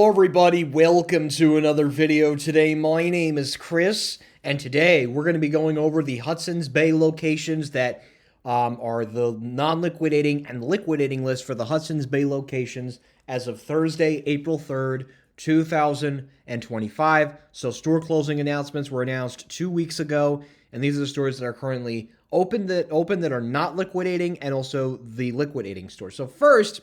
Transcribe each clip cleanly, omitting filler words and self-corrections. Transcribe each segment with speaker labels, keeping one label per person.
Speaker 1: Hello everybody, welcome to another video. Today my name is Chris, and today we're going to be going over the Hudson's Bay locations that are the non-liquidating and liquidating list for the Hudson's Bay locations as of Thursday, April 3rd, 2025. So store closing announcements were announced 2 weeks ago, and these are the stores that are currently open that are not liquidating, and also the liquidating stores. So first,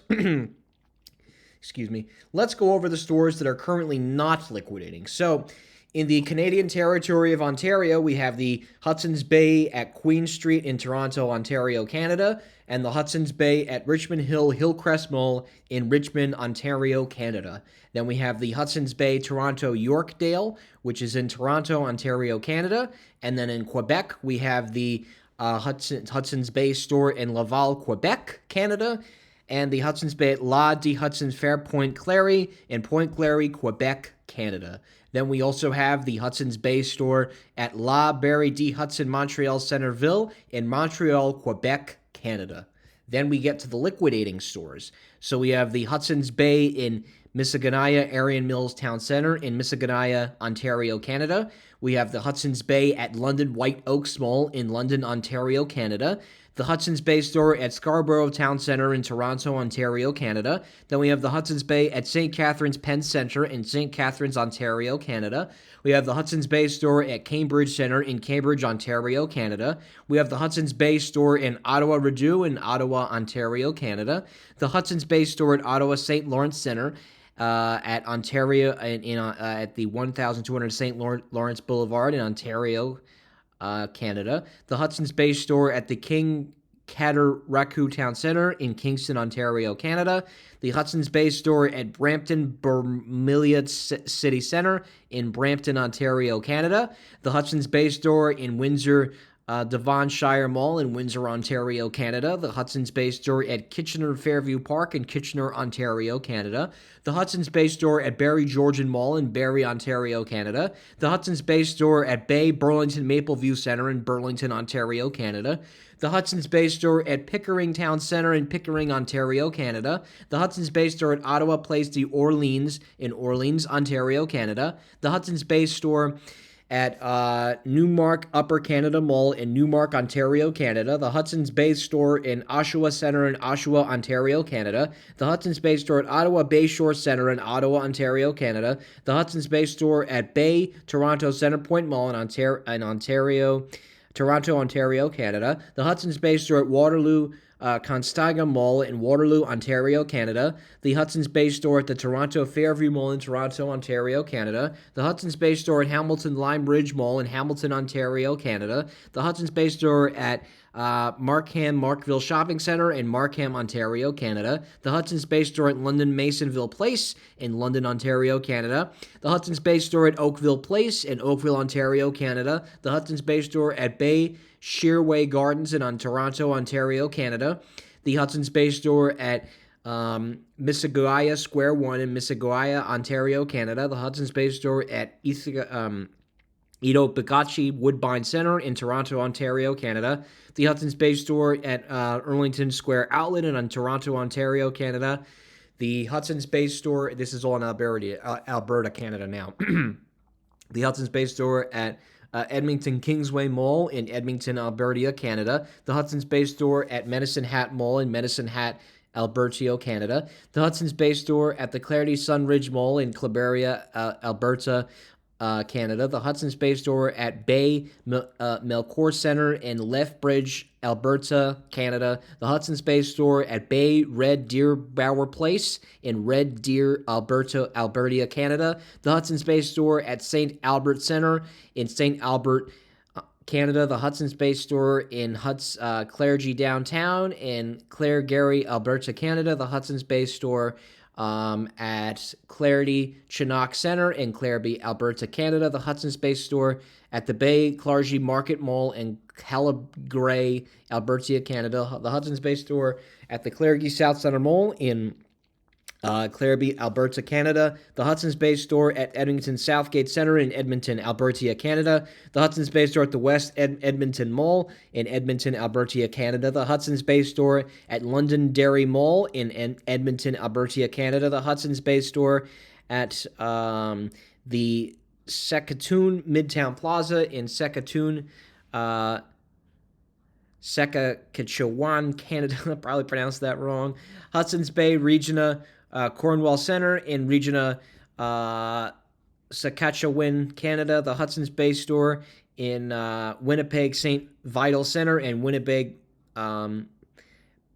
Speaker 1: excuse me, let's go over the stores that are currently not liquidating. So, in the Canadian territory of Ontario, we have the Hudson's Bay at Queen Street in Toronto, Ontario, Canada, and the Hudson's Bay at Richmond Hill Hillcrest Mall in Richmond, Ontario, Canada. Then we have the Hudson's Bay Toronto Yorkdale, which is in Toronto, Ontario, Canada. And then in Quebec, we have the Hudson's Bay store in Laval, Quebec, Canada, and the Hudson's Bay at La de Hudson Fair Point Clary in Point Clary, Quebec, Canada. Then we also have the Hudson's Bay store at La Barrie de Hudson Montreal Centerville in Montreal, Quebec, Canada. Then we get to the liquidating stores. So we have the Hudson's Bay in Mississauga Arion Mills Town Center in Mississauga, Ontario, Canada. We have the Hudson's Bay at London White Oaks Mall in London, Ontario, Canada. The Hudson's Bay store at Scarborough Town Center in Toronto, Ontario, Canada. Then we have the Hudson's Bay at St. Catharines Penn Centre in St. Catharines, Ontario, Canada. We have the Hudson's Bay store at Cambridge Centre in Cambridge, Ontario, Canada. We have the Hudson's Bay store in Ottawa Rideau in Ottawa, Ontario, Canada. The Hudson's Bay store at Ottawa St. Lawrence Centre at Ontario at the 1200 St. Lawrence Boulevard in Ontario, Canada. The Hudson's Bay store at the King Cataracu Town Center in Kingston, Ontario, Canada. The Hudson's Bay store at Brampton Vermilion City Centre in Brampton, Ontario, Canada. The Hudson's Bay store in Windsor Devonshire Mall in Windsor, Ontario, Canada. The Hudson's Bay store at Kitchener Fairview Park in Kitchener, Ontario, Canada. The Hudson's Bay store at Barrie Georgian Mall in Barrie, Ontario, Canada. The Hudson's Bay store at Bay Burlington Mapleview Centre in Burlington, Ontario, Canada. The Hudson's Bay store at Pickering Town Centre in Pickering, Ontario, Canada. The Hudson's Bay store at Ottawa Place de Orleans in Orleans, Ontario, Canada. The Hudson's Bay store at Newmark Upper Canada Mall in Newmark, Ontario, Canada. The Hudson's Bay store in Oshawa Centre in Oshawa, Ontario, Canada. The Hudson's Bay store at Ottawa Bayshore Centre in Ottawa, Ontario, Canada. The Hudson's Bay store at Bay Toronto Centrepoint Mall in Toronto, Ontario, Canada. The Hudson's Bay store at Waterloo Constaga Mall in Waterloo, Ontario, Canada. The Hudson's Bay store at the Toronto Fairview Mall in Toronto, Ontario, Canada. The Hudson's Bay store at Hamilton Lime Ridge Mall in Hamilton, Ontario, Canada. The Hudson's Bay store at Markham Markville Shopping Centre in Markham, Ontario, Canada. The Hudson's Bay store at London Masonville Place in London, Ontario, Canada. The Hudson's Bay store at Oakville Place in Oakville, Ontario, Canada. The Hudson's Bay store at Bay Shearway Gardens in Toronto, Ontario, Canada. The Hudson's Bay store at Mississauga Square 1 in Mississauga, Ontario, Canada. The Hudson's Bay store at Ito Bagachi Woodbine Centre in Toronto, Ontario, Canada. The Hudson's Bay store at Arlington Square Outlet in Toronto, Ontario, Canada. The Hudson's Bay store, this is all in Alberta, Canada now. The Hudson's Bay store at Edmonton Kingsway Mall in Edmonton, Alberta, Canada. The Hudson's Bay store at Medicine Hat Mall in Medicine Hat, Alberta, Canada. The Hudson's Bay store at the Clarity Sunridge Mall in Claberia, Alberta, Canada. The Hudson's Bay store at Bay Melcor Centre in Lethbridge, Alberta, Canada. The Hudson's Bay store at Bay Red Deer Bower Place in Red Deer, Alberta, Canada. The Hudson's Bay store at St. Albert Centre in St. Albert, Canada. The Hudson's Bay store in Clargy Downtown in Clare-Garry, Alberta, Canada. The Hudson's Bay store at Clarity Chinook Centre in Clareby, Alberta, Canada. The Hudson's Bay store at the Bay Clargy Market Mall in Calgary, Alberta, Canada. The Hudson's Bay store at the Clargy South Centre Mall in Clareby, Alberta, Canada. The Hudson's Bay store at Edmonton Southgate Centre in Edmonton, Alberta, Canada. The Hudson's Bay store at the West Edmonton Mall in Edmonton, Alberta, Canada. The Hudson's Bay store at London Dairy Mall in Edmonton, Alberta, Canada. The Hudson's Bay store at the Saskatoon Midtown Plaza in Saskatoon, Saskatchewan, Canada. Probably pronounced that wrong. Hudson's Bay Regina Cornwall Center in Regina, Saskatchewan, Canada. The Hudson's Bay store in Winnipeg St. Vital Center and Winnipeg,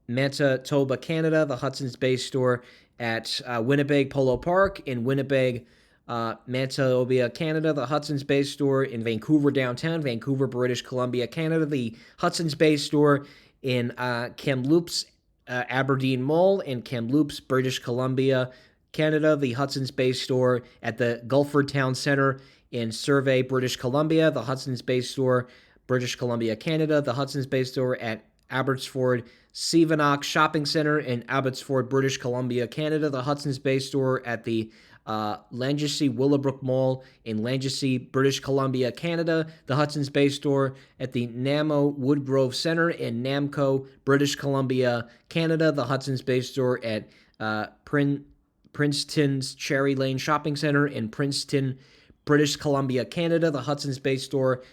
Speaker 1: Manitoba, Canada. The Hudson's Bay store at Winnipeg Polo Park in Winnipeg, Manitoba, Canada. The Hudson's Bay store in Vancouver downtown, Vancouver, British Columbia, Canada. The Hudson's Bay store in Kamloops, Aberdeen Mall in Kamloops, British Columbia, Canada. The Hudson's Bay store at the Gulford Town Center in Surrey, British Columbia. The Hudson's Bay store, British Columbia, Canada. The Hudson's Bay store at Abbotsford Sevenock Shopping Center in Abbotsford, British Columbia, Canada. The Hudson's Bay store at the Langesea Willowbrook Mall in Langesea, British Columbia, Canada. The Hudson's Bay store at the Namo Woodgrove Center in Namco, British Columbia, Canada. The Hudson's Bay store at Princeton's Cherry Lane Shopping Center in Princeton, British Columbia, Canada. The Hudson's Bay store,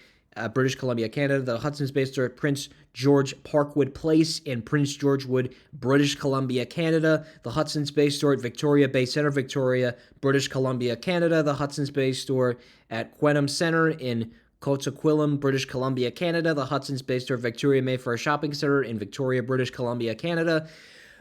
Speaker 1: British Columbia, Canada. The Hudson's Bay store at Prince George Parkwood Place in Prince George Wood, British Columbia, Canada. The Hudson's Bay store at Victoria Bay Center, Victoria, British Columbia, Canada. The Hudson's Bay store at Quenham Center in Coquitlam, British Columbia, Canada. The Hudson's Bay store at Victoria Mayfair Shopping Center in Victoria, British Columbia, Canada.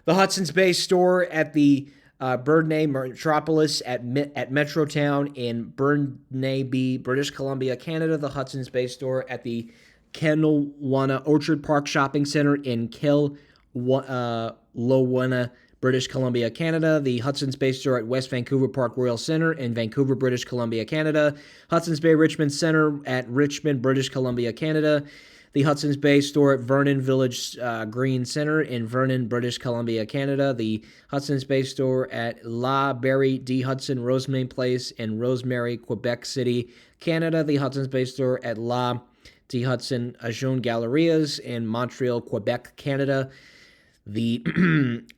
Speaker 1: The Hudson's Bay store at the Burnaby Metropolis at Metrotown in Burnaby, British Columbia, Canada. The Hudson's Bay store at the Kelowna Orchard Park Shopping Center in Kelowna, British Columbia, Canada. The Hudson's Bay store at West Vancouver Park Royal Center in Vancouver, British Columbia, Canada. Hudson's Bay Richmond Center at Richmond, British Columbia, Canada. The Hudson's Bay store at Vernon Village Green Center in Vernon, British Columbia, Canada. The Hudson's Bay store at La Barrie D. Hudson Rosemary Place in Rosemary, Quebec City, Canada. The Hudson's Bay store at La D. Hudson Jean Galeries in Montreal, Quebec, Canada. The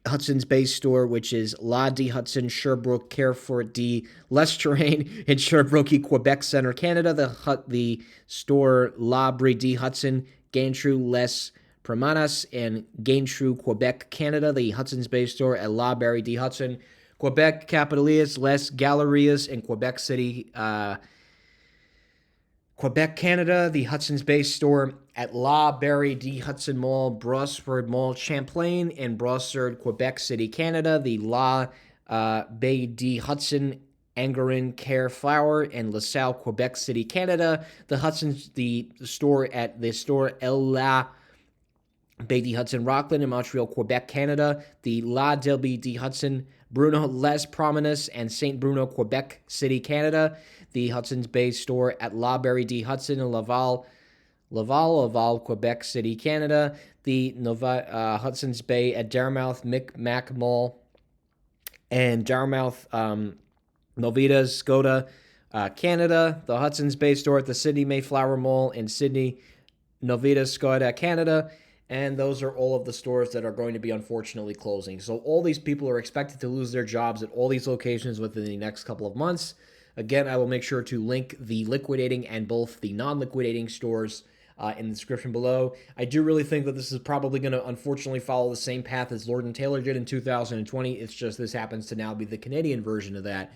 Speaker 1: Hudson's Bay store, which is La D. Hudson Sherbrooke Carrefour D. L'Estrange in Sherbrooke, Quebec Center, Canada. The store La Brie D. Hudson Gaintru Les Promenades in Gaintru, Quebec, Canada. The Hudson's Bay store at La Barrie D. Hudson, Quebec, Capitalias Les Galeries in Quebec City, Quebec, Canada. The Hudson's Bay store at La Barrie D. Hudson Mall, Brossard Mall, Champlain, in Brossard, Quebec City, Canada. The La Baie D. Hudson Angerin Care Flower in LaSalle, Quebec City, Canada. The store at La Baie D. Hudson Rockland in Montreal, Quebec, Canada. The La Delby D. Hudson Bruno Les Promenades and St. Bruno, Quebec City, Canada. The Hudson's Bay store at La Barrie D. Hudson in Laval, Quebec City, Canada. The Hudson's Bay at Dartmouth Micmac Mall and Dartmouth Novita Scotia, Canada. The Hudson's Bay store at the Sydney Mayflower Mall in Sydney, Novita Scotia, Canada. And those are all of the stores that are going to be unfortunately closing. So all these people are expected to lose their jobs at all these locations within the next couple of months. Again, I will make sure to link the liquidating and both the non-liquidating stores in the description below. I do really think that this is probably going to unfortunately follow the same path as Lord & Taylor did in 2020. It's just this happens to now be the Canadian version of that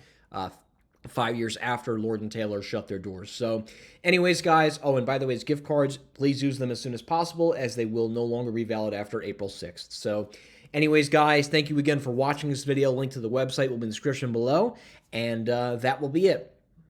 Speaker 1: 5 years after Lord & Taylor shut their doors. So anyways, guys, oh, and by the way, gift cards, please use them as soon as possible as they will no longer be valid after April 6th. So anyways, guys, thank you again for watching this video. Link to the website will be in the description below, and that will be it.